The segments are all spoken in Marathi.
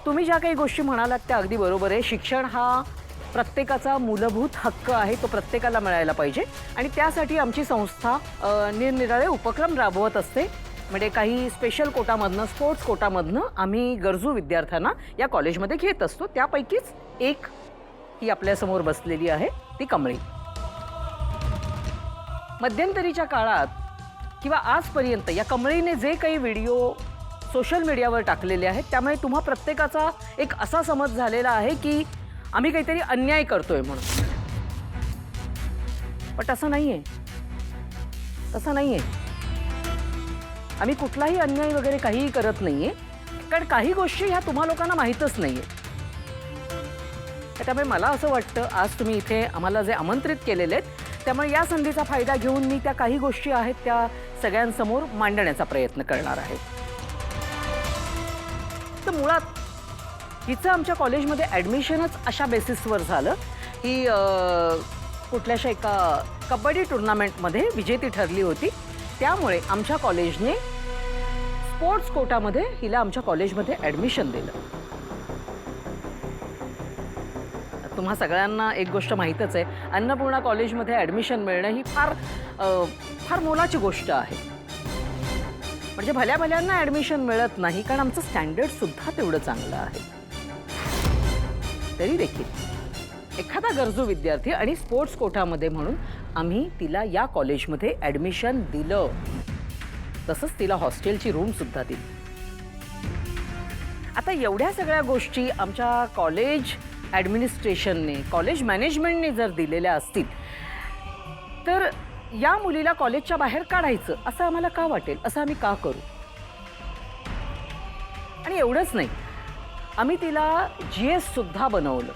तुम्ही ज्या काही गोष्टी म्हणालात त्या अगदी बरोबर आहे. शिक्षण हा प्रत्येकाचा मूलभूत हक्क आहे, तो प्रत्येकाला मिळायला पाहिजे आणि त्यासाठी आमची संस्था निरनिराळे उपक्रम राबवत असते. म्हणजे काही स्पेशल कोटामधनं, स्पोर्ट्स कोटामधनं आम्ही गरजू विद्यार्थ्यांना या कॉलेजमध्ये घेत असतो. त्यापैकीच एक ही आपल्यासमोर बसलेली आहे, ती कमळी. मध्यंतरीच्या काळात किंवा आजपर्यंत या कमळीने जे काही व्हिडिओ सोशल मीडियावर टाकलेले आहेत त्यामुळे तुम्हा प्रत्येकाचा एक असा समज झालेला आहे की आम्ही काहीतरी अन्याय करतोय म्हणून. पण तसं नाहीये, तसं नाहीये. आम्ही कुठलाही अन्याय वगैरे काहीही करत नाहीये, कारण काही गोष्टी ह्या तुम्हा लोकांना माहीतच नाहीये. त्यामुळे मला असं वाटतं आज तुम्ही इथे आम्हाला जे आमंत्रित केलेले आहेत त्यामुळे या संधीचा फायदा घेऊन मी त्या काही गोष्टी आहेत त्या सगळ्यांसमोर मांडण्याचा प्रयत्न करणार आहे. तर मुळात हिचं आमच्या कॉलेजमध्ये ॲडमिशनच अशा बेसिसवर झालं की कुठल्याशा एका कबड्डी टुर्नामेंटमध्ये विजेती ठरली होती. त्यामुळे आमच्या कॉलेजने स्पोर्ट्स कोटामध्ये हिला आमच्या कॉलेजमध्ये ॲडमिशन दिलं. तुम्हा सगळ्यांना एक गोष्ट माहीतच आहे, अन्नपूर्णा कॉलेजमध्ये ॲडमिशन मिळणं ही फार मोलाची गोष्ट आहे. म्हणजे भल्या भल्यांना ॲडमिशन मिळत नाही, कारण आमचं स्टँडर्डसुद्धा तेवढं चांगलं आहे. तरी देखील एखादा गरजू विद्यार्थी आणि स्पोर्ट्स कोटामध्ये म्हणून आम्ही तिला या कॉलेजमध्ये ॲडमिशन दिलं. तसंच तिला हॉस्टेलची रूमसुद्धा दिली. आता एवढ्या सगळ्या गोष्टी आमच्या कॉलेज ॲडमिनिस्ट्रेशनने, कॉलेज मॅनेजमेंटने जर दिलेल्या असतील तर या मुलीला कॉलेजच्या बाहेर काढायचं असं आम्हाला का वाटेल, असं आम्ही का करू? आणि एवढंच नाही, आम्ही तिला GS सुद्धा बनवलं.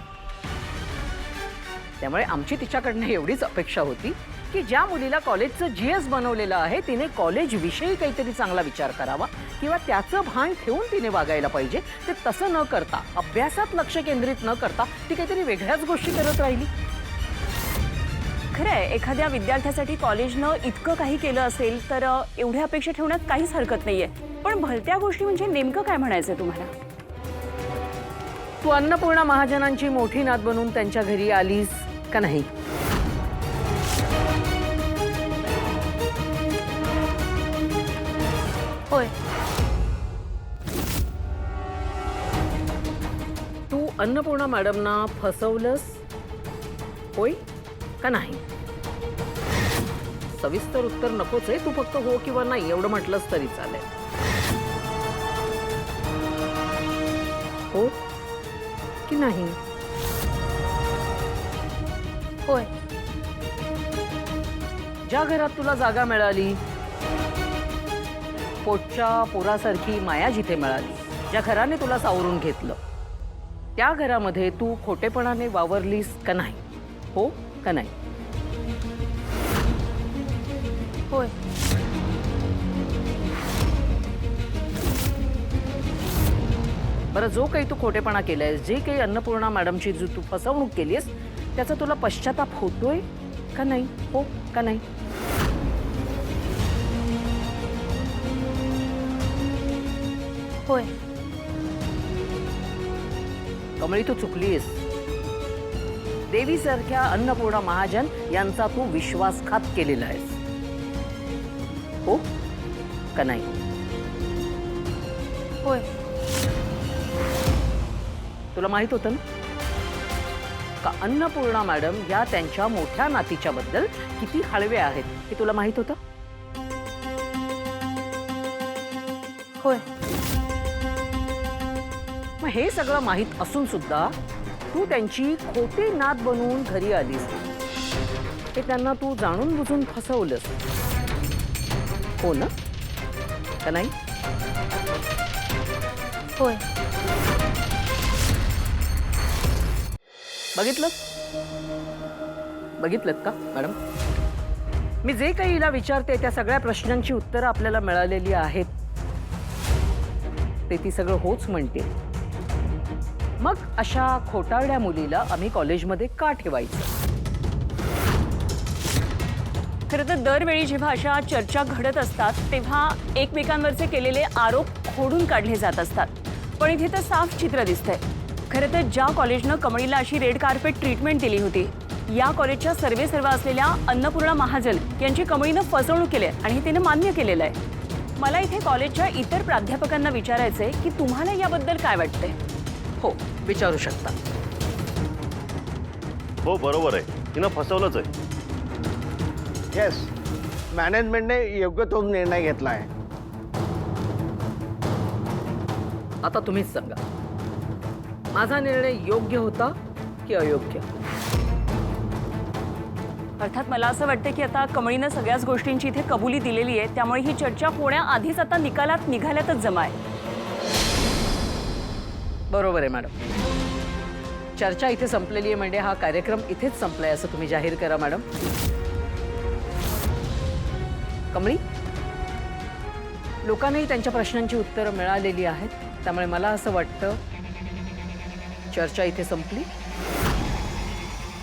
त्यामुळे आमची तिच्याकडनं एवढीच अपेक्षा होती की ज्या मुलीला कॉलेजचं GS बनवलेलं आहे तिने कॉलेजविषयी काहीतरी चांगला विचार करावा किंवा त्याचं भान ठेवून तिने वागायला पाहिजे. ते तसं न करता, अभ्यासात लक्ष केंद्रित न करता ती काहीतरी वेगळ्याच गोष्टी करत राहिली. खरं आहे, एखाद्या विद्यार्थ्यासाठी कॉलेजनं इतकं काही केलं असेल तर एवढ्या अपेक्षा ठेवण्यात काहीच हरकत नाहीये. पण भलत्या गोष्टी म्हणजे नेमकं काय म्हणायचंय तुम्हाला? तू अन्नपूर्णा महाजनांची मोठी नात बनून त्यांच्या घरी आलीस का नाही? होय. तू अन्नपूर्णा मॅडमना फसवलंस, होय का नाही? सविस्तर उत्तर नकोच आहे, तू फक्त हो किंवा नाही एवढं म्हटलंस तरी चालेल. हो की नाही? होय. ज्या घरात तुला जागा मिळाली, पोटच्या पोरासारखी माया जिथे मिळाली, ज्या घराने तुला सावरून घेतलं, त्या घरामध्ये तू खोटेपणाने वावरलीस का नाही? हो का नाही? होय. बरं, जो काही तू खोटेपणा केलायस, जे काही अन्नपूर्णा मॅडमची जो तू फसवणूक केलीस त्याचा तुला पश्चाताप होतोय का नाही? हो का नाही? होय. कमळी, तू चुकलीस. देवीसारख्या अन्नपूर्णा महाजन यांचा तू विश्वासघात केलेला आहेस. हो का नाही? होय. तुला माहित होतं ना का अन्नपूर्णा मॅडम या त्यांच्या मोठ्या नातीच्या बद्दल किती हळवे आहेत हे तुला माहित होतं? होय. मग हे सगळं माहित असून सुद्धा तू त्यांची खोटी नात बनवून घरी आलीस. हे त्यांना तू जाणून बुजून फसवलंस, हो ना? का नाही? होय. बघितलं का मॅडम? मी जे काही हिला विचारते त्या सगळ्या प्रश्नांची उत्तरं आपल्याला मिळालेली आहेत. ते ती सगळं होच म्हणते. मग अशा खोटारड्या मुलीला आम्ही कॉलेजमध्ये का ठेवायचं? खरं तर दरवेळी जेव्हा अशा चर्चा घडत असतात तेव्हा एकमेकांवरचे केलेले आरोप खोडून काढले जात असतात. पण इथे तर साफ चित्र दिसतंय. खरं तर ज्या कॉलेजनं कमळीला अशी रेड कार्पेट ट्रीटमेंट दिली होती, या कॉलेजच्या सर्वेसर्वा असलेल्या अन्नपूर्णा महाजन यांची कमळीनं फसवणूक केली आहे आणि तिने मान्य केलेलं आहे. मला इथे कॉलेजच्या इतर प्राध्यापकांना विचारायचंय की तुम्हाला याबद्दल काय वाटतंय. हो, विचारू शकता. हो बरोबर आहे, तिनं फसवलंच आहे. येस, मॅनेजमेंटने योग्य तो निर्णय घेतला आहे. आता तुम्हीच सांगा, माझा निर्णय योग्य होता की अयोग्य? अर्थात मला असं वाटतं की आता कमळीनं सगळ्याच गोष्टींची इथे कबुली दिलेली आहे, त्यामुळे ही चर्चा होण्याआधीच आता निकालात निघाल्यातच जमा आहे. बरोबर आहे मॅडम. चर्चा इथे संपलेली आहे म्हणजे हा कार्यक्रम इथेच संपलाय असं तुम्ही जाहीर करा मॅडम. कमळी, लोकांनाही त्यांच्या प्रश्नांची उत्तरं मिळालेली आहेत, त्यामुळे मला असं वाटतं चर्चा इथे संपली.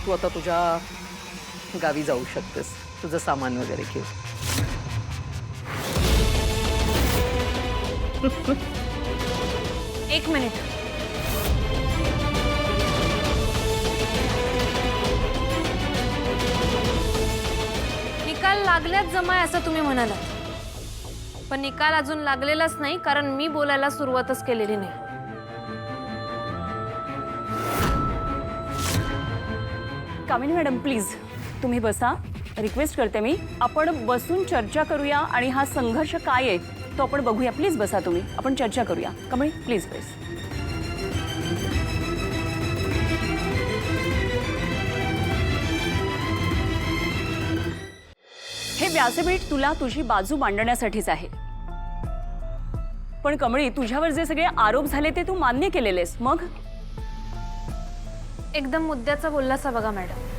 तू आता तुझ्या गावी जाऊ शकतेस, तुझं सामान वगैरे घेऊ. एक मिनिट. निकाल लागल्याच जमाय असं तुम्ही म्हणालात, पण निकाल अजून लागलेलाच नाही, कारण मी बोलायला सुरुवातच केलेली नाही. कामिनी मॅडम प्लीज तुम्ही बसा, रिक्वेस्ट करते मी. आपण बसून चर्चा करूया आणि हा संघर्ष काय आहे तो आपण बघूया. प्लीज बसा तुम्ही, आपण चर्चा करूया. कमळी प्लीज बस. हे व्यासपीठ तुला तुझी बाजू मांडण्यासाठीच आहे. पण कमळी, तुझ्यावर जे सगळे आरोप झाले ते तू मान्य केलेलेस, मग एकदम मुद्द्याचा बोललासा बघा मॅडम.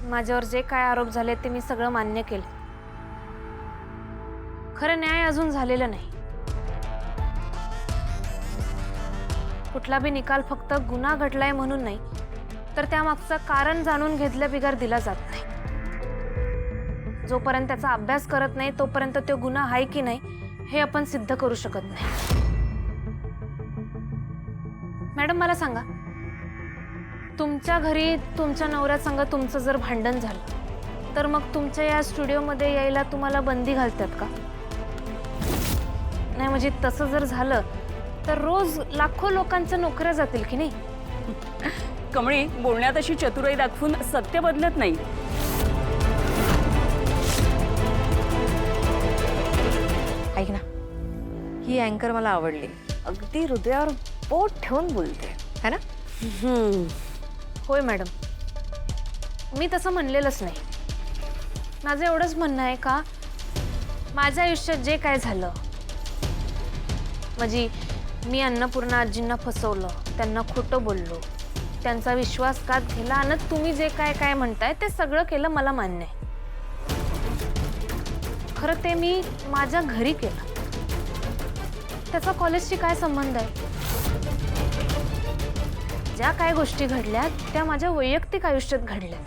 माझ्यावर जे काय आरोप झाले ते मी सगळं मान्य केलं. खरं न्याय अजून झालेला नाही. कुठला बी निकाल फक्त गुन्हा घडलाय म्हणून नाही, तर त्यामागचं कारण जाणून घेतल्या बिगर दिला जात नाही. जोपर्यंत त्याचा अभ्यास करत नाही तोपर्यंत तो गुन्हा आहे की नाही हे आपण सिद्ध करू शकत नाही. मॅडम मला सांगा, तुमच्या घरी तुमच्या नवऱ्यासंग तुमचं जर भांडण झालं तर मग तुमच्या या स्टुडिओमध्ये यायला तुम्हाला बंदी घालतात का? नाही, म्हणजे तसं जर झालं तर रोज लाखो लोकांच्या नोकऱ्या जातील की नाही? कमळी, बोलण्यात अशी चतुराई दाखवून सत्य बदलत नाही. ऐक ना, ही अँकर मला आवडली. अगदी हृदयावर बोट ठेवून बोलते है ना? होय मॅडम, मी तसं म्हणलेलंच नाही. माझं एवढंच म्हणणं आहे का माझ्या आयुष्यात जे काय झालं, म्हणजे मी अन्नपूर्णा आजींना फसवलं, त्यांना खोटं बोललो, त्यांचा विश्वासघात केला आणि तुम्ही जे काय काय म्हणताय ते सगळं केलं, मला मान्य आहे. खरं ते मी माझ्या घरी केलं. त्याचा कॉलेजशी काय संबंध आहे? ज्या काय गोष्टी घडल्या त्या माझ्या वैयक्तिक आयुष्यात घडल्या.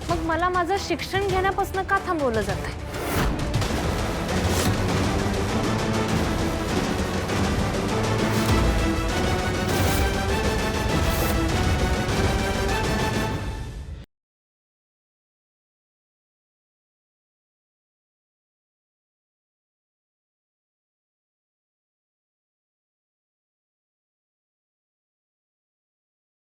मग मला माझं शिक्षण घेण्यापासून का थांबवलं जात आहे?